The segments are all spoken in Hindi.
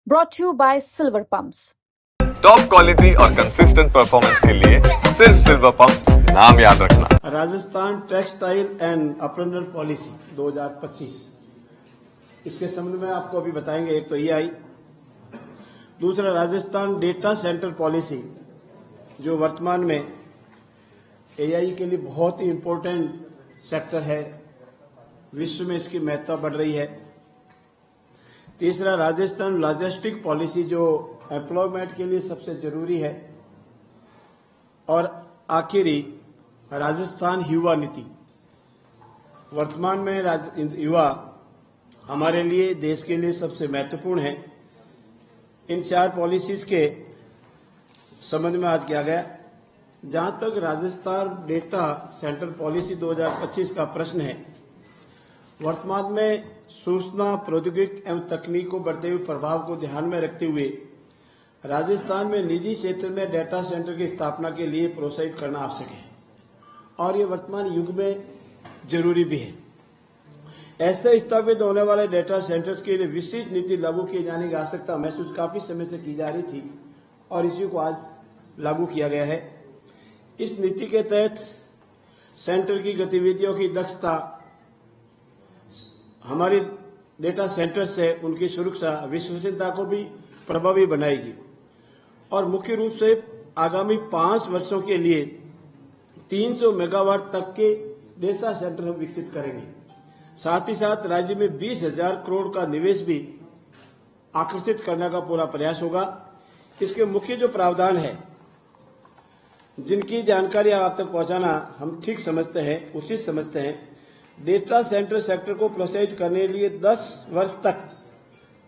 brought to you by Silver Pumps. Top quality और कंसिस्टेंट परफॉर्मेंस के लिए सिर्फ सिल्वर पंप्स नाम याद रखना। राजस्थान टेक्सटाइल एंड अपरेंडल पॉलिसी 2025, इसके संबंध में आपको अभी बताएंगे। एक तो ये आई, दूसरा राजस्थान डेटा सेंटर पॉलिसी, जो वर्तमान में एआई के लिए बहुत ही इम्पोर्टेंट सेक्टर है, विश्व में इसकी महत्ता बढ़ रही है। तीसरा राजस्थान लॉजिस्टिक पॉलिसी, जो एम्प्लॉयमेंट के लिए सबसे जरूरी है। और आखिरी राजस्थान युवा नीति, वर्तमान में युवा हमारे लिए, देश के लिए सबसे महत्वपूर्ण है। इन 4 पॉलिसीज के संबंध में आज किया गया। जहां तक राजस्थान डेटा सेंटर पॉलिसी 2025 का प्रश्न है, वर्तमान में सूचना प्रौद्योगिकी एवं तकनीक को बढ़ते हुए प्रभाव को ध्यान में रखते हुए राजस्थान में निजी क्षेत्र में डेटा सेंटर की स्थापना के लिए प्रोत्साहित करना आवश्यक है और ये वर्तमान युग में जरूरी भी है। ऐसे स्थापित होने वाले डेटा सेंटर्स के लिए विशेष नीति लागू किए जाने की आवश्यकता महसूस काफी समय से की जा रही थी और इसी को आज लागू किया गया है। इस नीति के तहत सेंटर की गतिविधियों की दक्षता, हमारी डेटा सेंटर से उनकी सुरक्षा, विश्वसनीयता को भी प्रभावी बनाएगी और मुख्य रूप से आगामी 5 वर्षों के लिए 300 मेगावाट तक के डेटा सेंटर हम विकसित करेंगे। साथ ही साथ राज्य में 20,000 करोड़ का निवेश भी आकर्षित करने का पूरा प्रयास होगा। इसके मुख्य जो प्रावधान है, जिनकी जानकारी आप तक पहुंचाना हम ठीक समझते हैं, उचित समझते हैं। डेटा सेंटर सेक्टर को प्रोत्साहित करने के लिए 10 वर्ष तक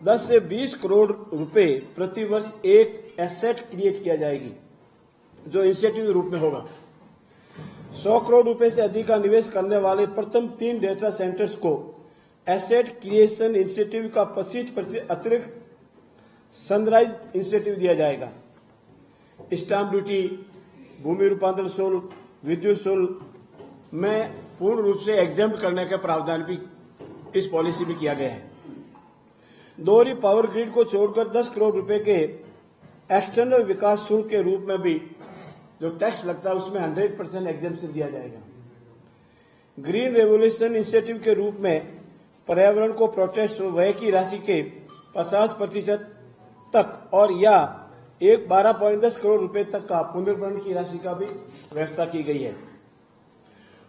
10 से 20 करोड़ रुपए प्रति वर्ष एक एसेट क्रिएट किया जाएगी, जो इनिशिएटिव के रूप में होगा। 100 करोड़ रुपए से अधिक का निवेश करने वाले प्रथम 3 डेटा सेंटर्स को एसेट क्रिएशन इनिशिएटिव का 25% अतिरिक्त सनराइज इनिशिएटिव दिया जाएगा। स्टाम्प ड्यूटी, भूमि रूपांतरण शुल्क, विद्युत शुल्क में पूर्ण रूप से एग्जेम्प्ट करने का प्रावधान भी इस पॉलिसी में किया गया है। दोहरी पावर ग्रिड को छोड़कर 10 करोड़ रुपए के एक्सटर्नल विकास शुल्क के रूप में भी जो टैक्स लगता है उसमें 100% एग्जेम्पशन दिया जाएगा। ग्रीन रेवोल्यूशन इनिशिएटिव के रूप में पर्यावरण को प्रोटेक्ट व्यय की राशि के 50% तक और या 12.10 करोड़ रुपए तक का पुनर्भरण की राशि का भी व्यवस्था की गई है।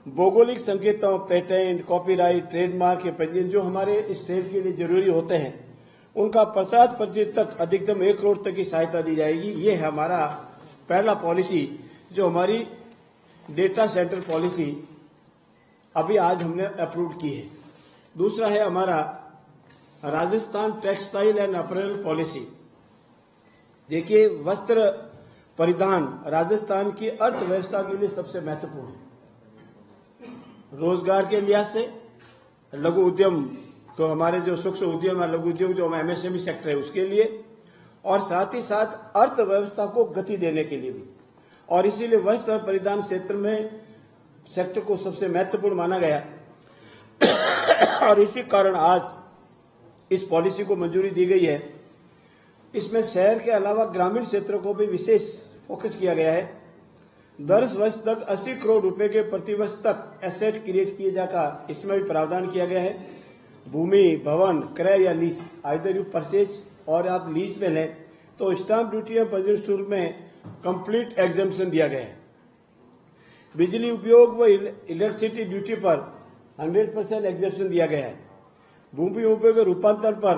भौगोलिक संकेतों, पेटेंट, कॉपीराइट, ट्रेडमार्क के पंजीयन जो हमारे स्टेट के लिए जरूरी होते हैं, उनका 50% तक अधिकतम 1 करोड़ तक की सहायता दी जाएगी। ये है हमारा पहला पॉलिसी, जो हमारी डेटा सेंटर पॉलिसी अभी आज हमने अप्रूव की है। दूसरा है हमारा Rajasthan textile and April policy. देखिए, वस्त्र परिधान राजस्थान की अर्थव्यवस्था के लिए सबसे महत्वपूर्ण है। रोजगार के लिहाज से लघु उद्यम, तो हमारे जो सूक्ष्म उद्यम है, लघु उद्योग जो एमएसएमई सेक्टर है उसके लिए, और साथ ही साथ अर्थव्यवस्था को गति देने के लिए भी। और इसीलिए वस्त्र परिधान क्षेत्र में सेक्टर को सबसे महत्वपूर्ण माना गया और इसी कारण आज इस पॉलिसी को मंजूरी दी गई है। इसमें शहर के अलावा ग्रामीण क्षेत्रों को भी विशेष फोकस किया गया है। 10 वर्ष तक 80 करोड़ रुपए के प्रतिवर्ष तक एसेट क्रिएट किए जाकर इसमें भी प्रावधान किया गया है। भूमि, भवन, क्रय या लीज, आइदर यू परचेज और आप लीज में लें तो स्टाम्प ड्यूटी या पंजीयन शुल्क में कंप्लीट एग्जेम्पशन दिया गया है। बिजली उपयोग व इलेक्ट्रिसिटी ड्यूटी पर 100% एग्जेम्पशन दिया गया है। भूमि उपयोग के रूपांतरण पर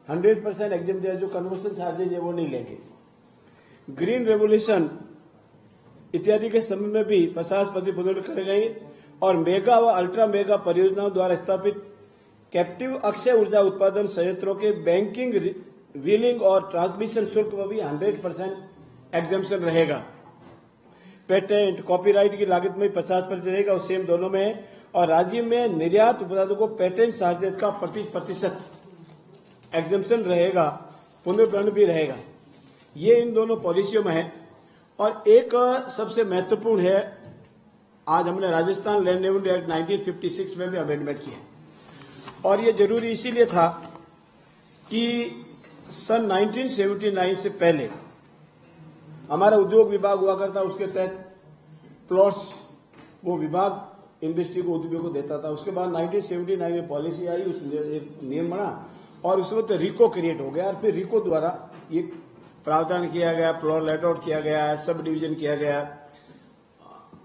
100% एग्जेम्पशन दिया, जो कन्वर्सन चार्जेज है वो नहीं लेंगे। ग्रीन रेवोल्यूशन इत्यादि के संबंध में भी 50% पुनर्गठन करे गए और मेगा व अल्ट्रा मेगा परियोजनाओं द्वारा स्थापित कैप्टिव अक्षय ऊर्जा उत्पादन संयंत्रों के बैंकिंग, व्हीलिंग और ट्रांसमिशन शुल्क में भी 100% एग्जेम्पशन रहेगा। पेटेंट, कॉपीराइट की लागत में 50% रहेगा और सेम दोनों में है। और राज्य में निर्यात उत्पादों को पेटेंट चार्जेस का 25% एग्जेम्पशन रहेगा, पुनर्भरण भी रहेगा। ये इन दोनों पॉलिसियों में है। और एक सबसे महत्वपूर्ण है, आज हमने राजस्थान लैंड रेवेन्यू एक्ट 1956 में भी अमेंडमेंट किया और ये जरूरी इसीलिए था कि सन 1979 से पहले हमारा उद्योग विभाग हुआ करता, उसके तहत प्लॉट्स वो विभाग इंडस्ट्री को, उद्योग को देता था। उसके बाद 1979 में पॉलिसी आई, उस नियम बना और उस वक्त रिको क्रिएट हो गया और फिर रिको द्वारा ये प्रावधान किया गया, प्लॉट लेट आउट किया गया, सब डिवीजन किया गया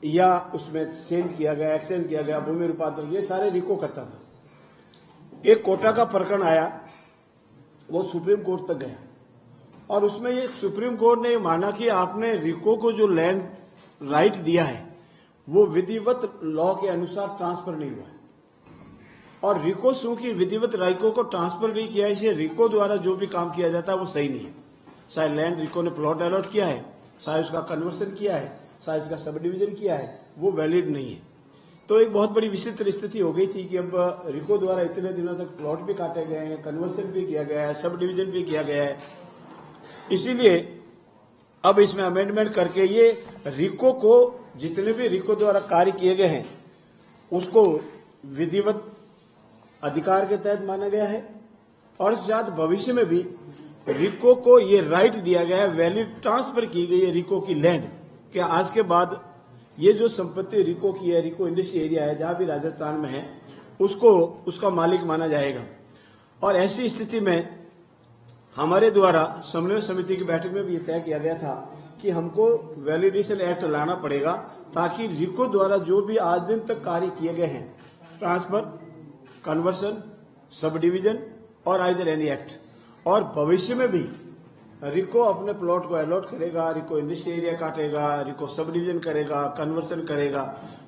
या उसमें चेंज किया गया, एक्सचेंज किया गया, भूमि रूपांतरण, ये सारे रिको करता था। एक कोटा का प्रकरण आया, वो सुप्रीम कोर्ट तक गया और उसमें ये सुप्रीम कोर्ट ने माना कि आपने रिको को जो लैंड राइट दिया है वो विधिवत लॉ के अनुसार ट्रांसफर नहीं हुआ है और रिको चूंकि विधिवत राइको को ट्रांसफर नहीं किया, इसलिए रिको द्वारा जो भी काम किया जाता है वो सही नहीं है। चाहे लैंड रिको ने प्लॉट अलॉट किया है, चाहे उसका कन्वर्सन किया है, चाहे इसका सब डिवीजन किया है, वो वैलिड नहीं है। तो एक बहुत बड़ी विचित्र स्थिति हो गई थी कि अब रिको द्वारा इतने दिनों तक प्लॉट भी काटे गए हैं, कन्वर्सन भी किया गया है, सब डिवीजन भी किया गया है। इसीलिए अब इसमें अमेंडमेंट करके ये रिको को, जितने भी रिको द्वारा कार्य किए गए हैं उसको विधिवत अधिकार के तहत माना गया है और साथ भविष्य में भी रिको को ये राइट दिया गया है, वैलिड ट्रांसफर की गई है रिको की लैंड, कि आज के बाद ये जो संपत्ति रिको की है, रिको इंडस्ट्री एरिया है जहां भी राजस्थान में है, उसको उसका मालिक माना जाएगा। और ऐसी स्थिति में हमारे द्वारा समन्वय समिति की बैठक में भी ये तय किया गया था कि हमको वैलिडेशन एक्ट लाना पड़ेगा ताकि रिको द्वारा जो भी आज दिन तक कार्य किए गए हैं, ट्रांसफर, कन्वर्सन, सब डिवीजन और आइदर एनी एक्ट, और भविष्य में भी रिको अपने प्लॉट को अलॉट करेगा, रिको इंडस्ट्री एरिया काटेगा, रिको सब डिवीजन करेगा, कन्वर्सन करेगा,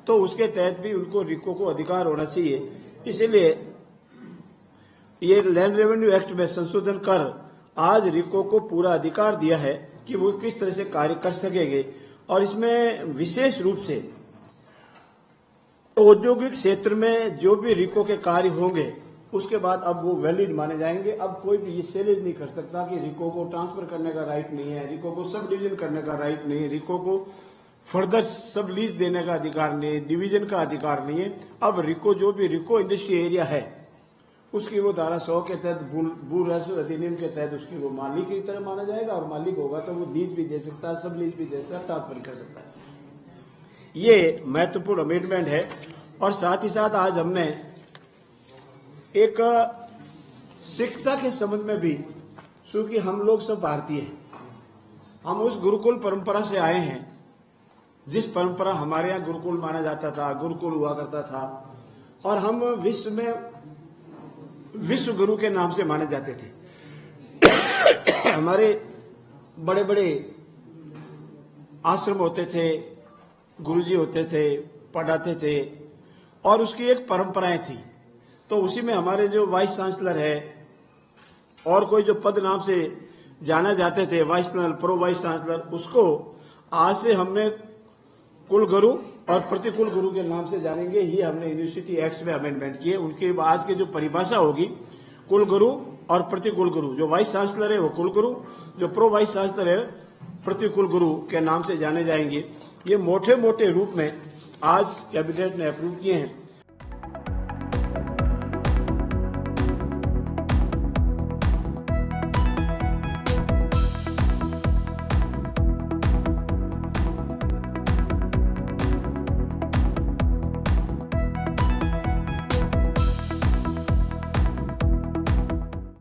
तो उसके तहत भी उनको रिको को अधिकार होना चाहिए। इसलिए ये लैंड रेवेन्यू एक्ट में संशोधन कर आज रिको को पूरा अधिकार दिया है कि वो किस तरह से कार्य कर सकेंगे। और इसमें विशेष रूप से औद्योगिक क्षेत्र में जो भी रिको के कार्य होंगे उसके बाद अब वो वैलिड माने जाएंगे। अब कोई भी ये चैलेंज नहीं कर सकता कि रिको को ट्रांसफर करने का राइट नहीं है, रिको को सब डिवीजन करने का राइट नहीं है, रिको को फर्दर सब लीज देने का अधिकार नहीं है, डिवीजन का अधिकार नहीं है। अब रिको जो भी रिको इंडस्ट्री एरिया है उसकी वो धारा 100 के तहत, भू राजस्व अधिनियम के तहत उसकी वो मालिक की तरह माना जाएगा और मालिक होगा तो वो लीज भी दे सकता है, सब लीज भी दे सकता है, ट्रांसफर कर सकता है। ये महत्वपूर्ण अमेंडमेंट है। और साथ ही साथ आज हमने एक शिक्षा के संबंध में भी, क्योंकि हम लोग सब भारतीय हैं, हम उस गुरुकुल परंपरा से आए हैं जिस परंपरा हमारे यहाँ गुरुकुल माना जाता था, गुरुकुल हुआ करता था और हम विश्व में विश्व गुरु के नाम से माने जाते थे। हमारे बड़े बड़े आश्रम होते थे, गुरुजी होते थे, पढ़ाते थे और उसकी एक परंपराएं थी। तो उसी में हमारे जो वाइस चांसलर है और कोई जो पद नाम से जाना जाते थे, vice chancellor, pro vice chancellor, उसको आज से हमने कुल गुरु और प्रतिकुल गुरु के नाम से जानेंगे। ही हमने यूनिवर्सिटी एक्ट में अमेंडमेंट किए। उनके आज की जो परिभाषा होगी, कुल गुरु और प्रतिकुल गुरु, जो वाइस चांसलर है वो कुल गुरु, जो प्रो वाइस चांसलर है प्रतिकुल गुरु के नाम से जाने जाएंगे। ये मोटे मोटे रूप में आज कैबिनेट ने अप्रूव किए हैं